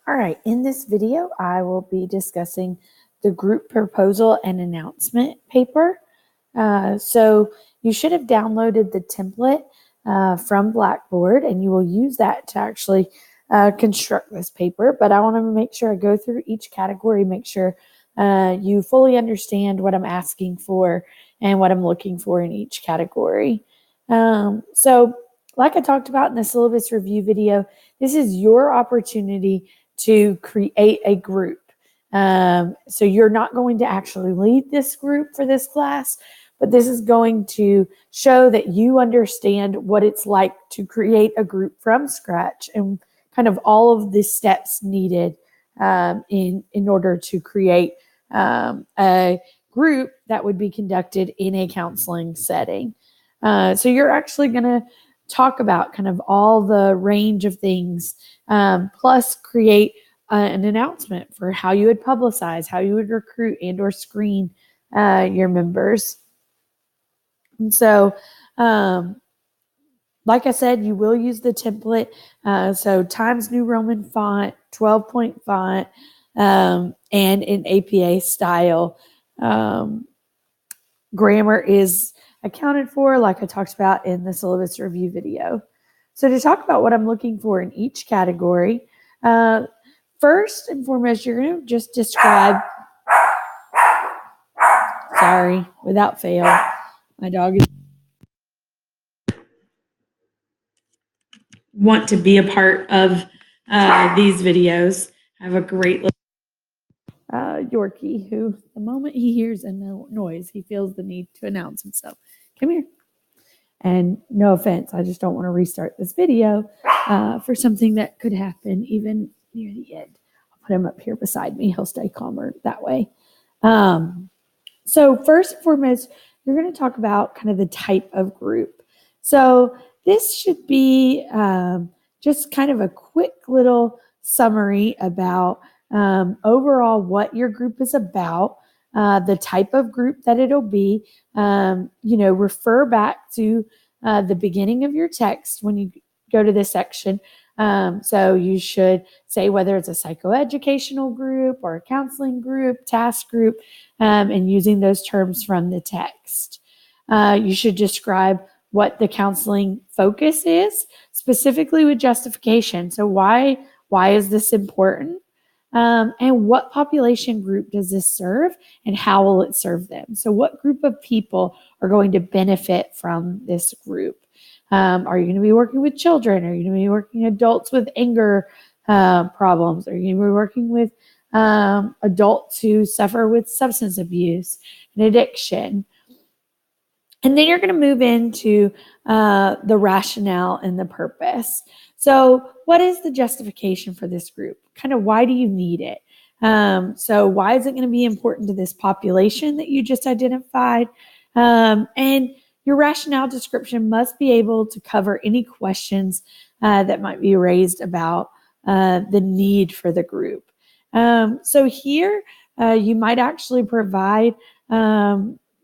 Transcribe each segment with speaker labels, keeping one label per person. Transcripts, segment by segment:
Speaker 1: All right, in this video, I will be discussing the group proposal and announcement paper. So you should have downloaded the template from Blackboard, and you will use that to actually construct this paper. But I want to make sure I go through each category, make sure you fully understand what I'm asking for and what I'm looking for in each category. So like I talked about in the syllabus review video, this is your opportunity to create a group. So you're not going to actually lead this group for this class, but this is going to show that you understand what it's like to create a group from scratch and kind of all of the steps needed in order to create a group that would be conducted in a counseling setting. So you're actually going to talk about kind of all the range of things, plus create an announcement for how you would publicize, how you would recruit and or screen your members. And so, like I said, you will use the template. So Times New Roman font, 12-point font, and in APA style. Grammar is accounted for, like I talked about in the syllabus review video. So to talk about what I'm looking for in each category, first and foremost, you're going to just describe, sorry, without fail, my dog is want to be a part of these videos. I have a great little Yorkie who, the moment he hears a noise, he feels the need to announce himself. Come here. And no offense, I just don't want to restart this video for something that could happen even near the end. I'll put him up here beside me. He'll stay calmer that way. So first and foremost, you're going to talk about kind of the type of group. So this should be just kind of a quick little summary about overall what your group is about, the type of group that it'll be. Refer back to the beginning of your text when you go to this section. So you should say whether it's a psychoeducational group or a counseling group, task group, and using those terms from the text. You should describe what the counseling focus is, specifically with justification. So why is this important? And what population group does this serve and how will it serve them? So what group of people are going to benefit from this group? Are you going to be working with children? Are you going to be working adults with anger problems? Are you going to be working with adults who suffer with substance abuse and addiction? And then you're going to move into the rationale and the purpose. So what is the justification for this group? Kind of why do you need it? So why is it going to be important to this population that you just identified? And your rationale description must be able to cover any questions that might be raised about the need for the group. So here you might actually provide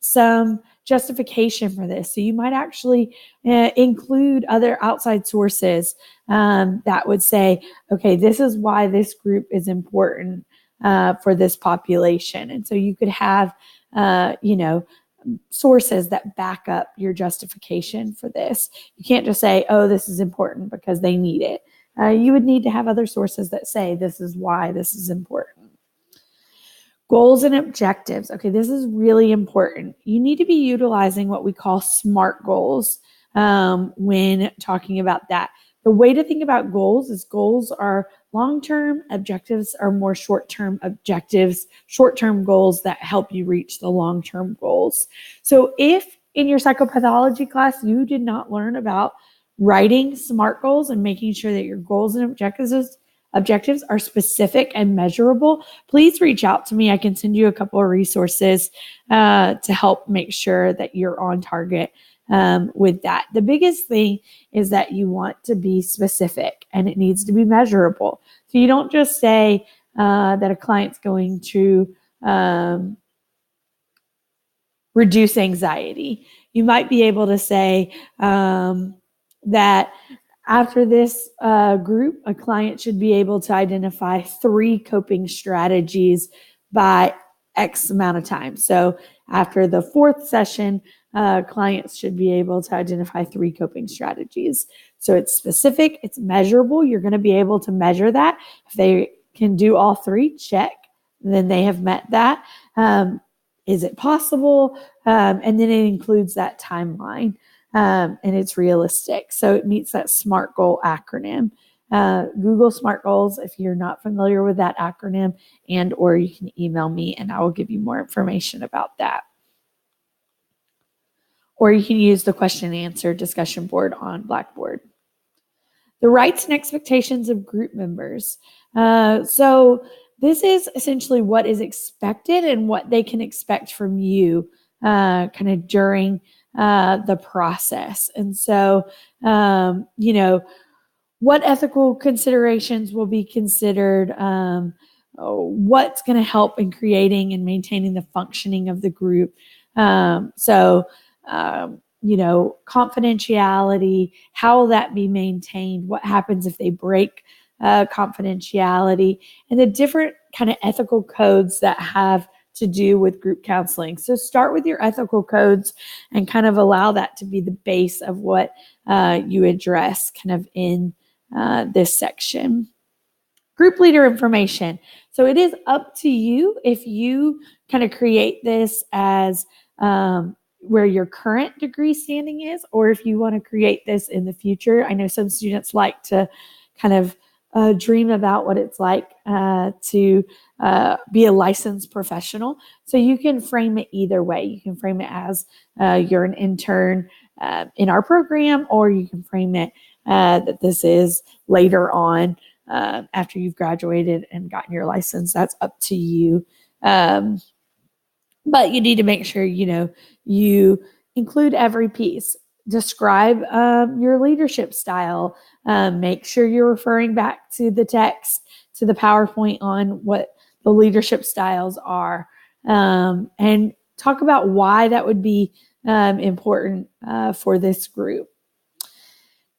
Speaker 1: some justification for this. So you might actually include other outside sources that would say, okay, this is why this group is important for this population. And so you could have, sources that back up your justification for this. You can't just say, oh, this is important because they need it. You would need to have other sources that say this is why this is important. Goals and objectives. Okay, this is really important. You need to be utilizing what we call SMART goals when talking about that. The way to think about goals is goals are long-term, objectives are more short-term objectives, short-term goals that help you reach the long-term goals. So if in your psychopathology class you did not learn about writing SMART goals and making sure that your goals and objectives are specific and measurable, please reach out to me. I can send you a couple of resources to help make sure that you're on target with that. The biggest thing is that you want to be specific and it needs to be measurable. So you don't just say that a client's going to reduce anxiety. You might be able to say that After this group, a client should be able to identify 3 coping strategies by X amount of time. So after the 4th session, clients should be able to identify 3 coping strategies. So it's specific, it's measurable. You're going to be able to measure that. If they can do all 3, check, then they have met that. Is it possible? And then it includes that timeline. And it's realistic. So it meets that SMART goal acronym. Google SMART goals if you're not familiar with that acronym, and or you can email me and I will give you more information about that. Or you can use the question and answer discussion board on Blackboard. The rights and expectations of group members. So this is essentially what is expected and what they can expect from you kind of during the process. And so, what ethical considerations will be considered, what's going to help in creating and maintaining the functioning of the group. Confidentiality, how will that be maintained? What happens if they break confidentiality? And the different kind of ethical codes that have to do with group counseling. So start with your ethical codes and kind of allow that to be the base of what you address kind of in this section. Group leader information. So it is up to you if you kind of create this as where your current degree standing is, or if you want to create this in the future. I know some students like to kind of dream about what it's like to be a licensed professional. So you can frame it either way. You can frame it as you're an intern in our program, or you can frame it that this is later on after you've graduated and gotten your license. That's up to you. But you need to make sure, you include every piece. Describe your leadership style. Make sure you're referring back to the text, to the PowerPoint on what the leadership styles are. And talk about why that would be important for this group.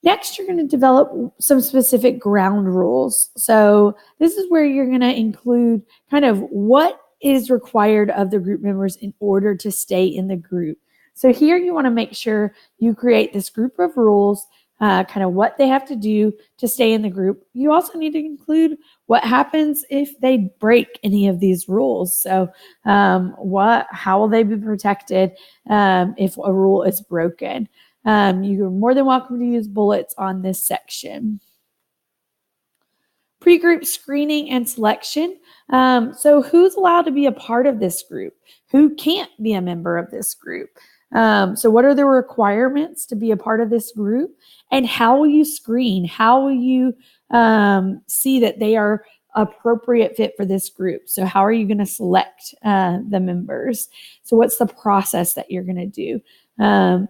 Speaker 1: Next, you're going to develop some specific ground rules. So this is where you're going to include kind of what is required of the group members in order to stay in the group. So here you want to make sure you create this group of rules, kind of what they have to do to stay in the group. You also need to include what happens if they break any of these rules. So how will they be protected if a rule is broken? You're more than welcome to use bullets on this section. Pre-group screening and selection. So who's allowed to be a part of this group? Who can't be a member of this group? So what are the requirements to be a part of this group? And how will you screen? How will you see that they are appropriate fit for this group? So how are you going to select the members? So what's the process that you're going to do?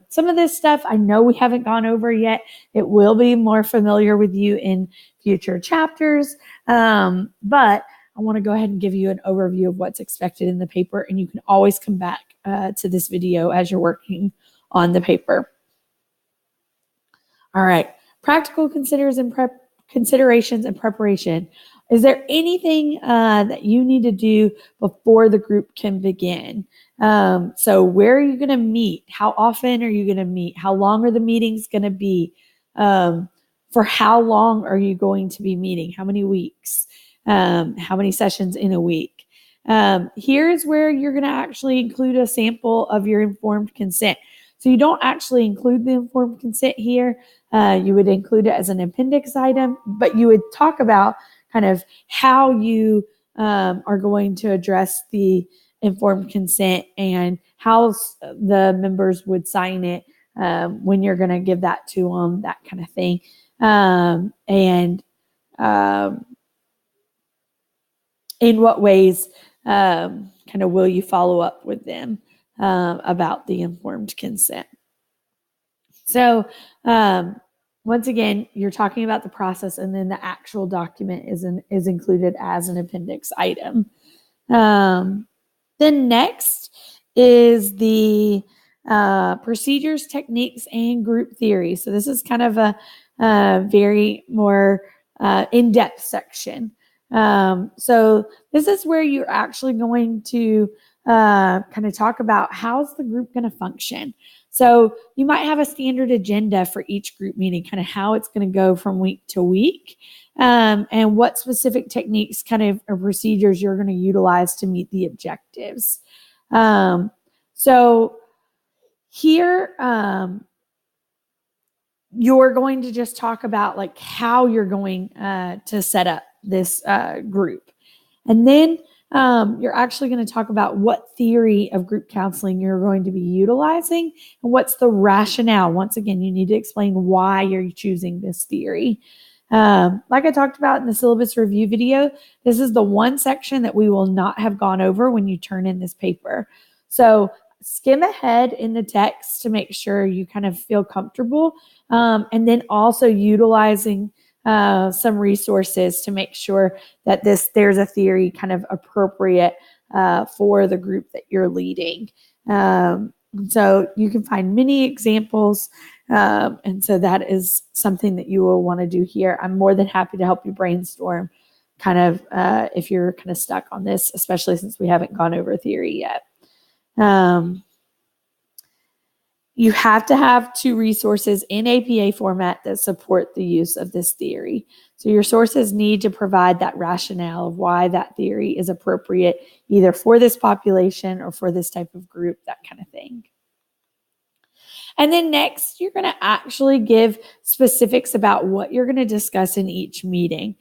Speaker 1: Some of this stuff I know we haven't gone over yet. It will be more familiar with you in future chapters. But I want to go ahead and give you an overview of what's expected in the paper, and you can always come back to this video as you're working on the paper. All right, practical considerations and preparation. Is there anything that you need to do before the group can begin? So where are you going to meet? How often are you going to meet? How long are the meetings going to be? For how long are you going to be meeting? How many weeks? How many sessions in a week? Here's where you're going to actually include a sample of your informed consent. So you don't actually include the informed consent here. You would include it as an appendix item, but you would talk about kind of how you are going to address the informed consent and how the members would sign it when you're going to give that to them, that kind of thing. In what ways kind of will you follow up with them about the informed consent? So once again, you're talking about the process, and then the actual document is included as an appendix item. Then next is the procedures, techniques, and group theory. So this is kind of very more in-depth section. So this is where you're actually going to kind of talk about how's the group going to function. So you might have a standard agenda for each group meeting, kind of how it's going to go from week to week, and what specific techniques, kind of or procedures you're going to utilize to meet the objectives. So here, you're going to just talk about like how you're going to set up this group. And then you're actually going to talk about what theory of group counseling you're going to be utilizing and what's the rationale. Once again, you need to explain why you're choosing this theory. Like I talked about in the syllabus review video, this is the one section that we will not have gone over when you turn in this paper. So skim ahead in the text to make sure you kind of feel comfortable, and then also utilizing some resources to make sure that there's a theory kind of appropriate for the group that you're leading. So you can find many examples, and so that is something that you will want to do here. I'm more than happy to help you brainstorm kind of if you're kind of stuck on this, especially since we haven't gone over theory yet. You have to have two resources in APA format that support the use of this theory. So your sources need to provide that rationale of why that theory is appropriate either for this population or for this type of group, that kind of thing. And then next, you're going to actually give specifics about what you're going to discuss in each meeting.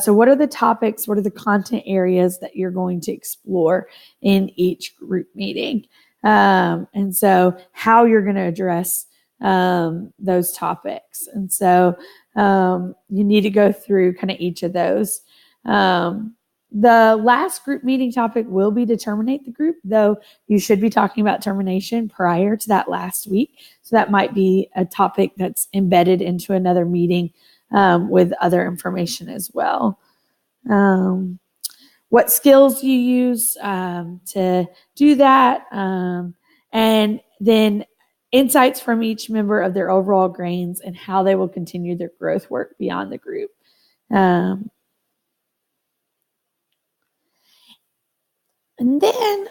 Speaker 1: So what are the topics, what are the content areas that you're going to explore in each group meeting? And so how you're going to address those topics. And so you need to go through kind of each of those. The last group meeting topic will be to terminate the group, though you should be talking about termination prior to that last week. So that might be a topic that's embedded into another meeting with other information as well. What skills you use to do that, and then insights from each member of their overall gains and how they will continue their growth work beyond the group. And then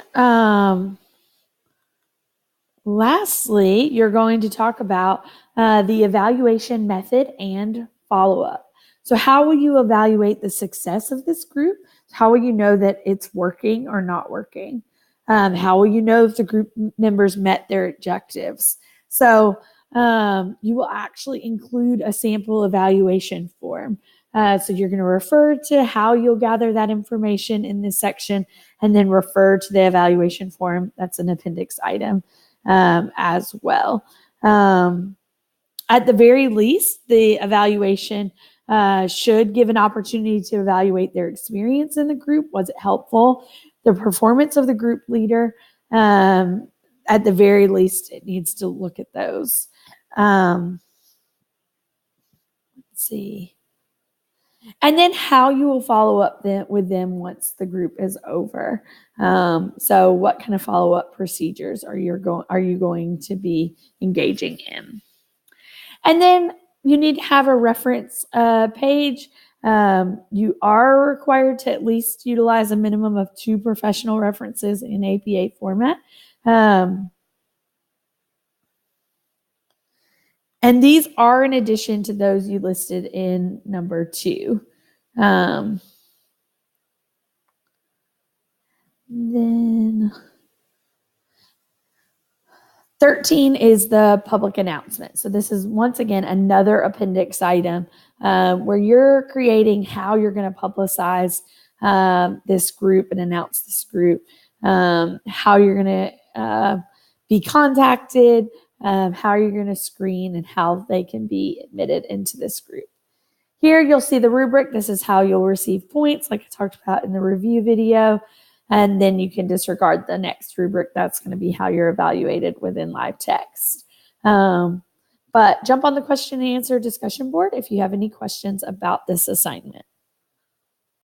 Speaker 1: lastly, you're going to talk about the evaluation method and follow-up. So how will you evaluate the success of this group? How will you know that it's working or not working? How will you know if the group members met their objectives? So you will actually include a sample evaluation form. So you're going to refer to how you'll gather that information in this section and then refer to the evaluation form. That's an appendix item as well. At the very least, the evaluation should give an opportunity to evaluate their experience in the group. Was it helpful? The performance of the group leader. At the very least, it needs to look at those. Let's see. And then how you will follow up with them once the group is over. So what kind of follow-up procedures are you going to be engaging in? And then you need to have a reference page. You are required to at least utilize a minimum of 2 professional references in APA format. And these are in addition to those you listed in number 2. Then 13 is the public announcement. So this is, once again, another appendix item where you're creating how you're going to publicize this group and announce this group, how you're going to be contacted, how you're going to screen, and how they can be admitted into this group. Here you'll see the rubric. This is how you'll receive points, like I talked about in the review video. And then you can disregard the next rubric. That's going to be how you're evaluated within live text. But jump on the question and answer discussion board if you have any questions about this assignment.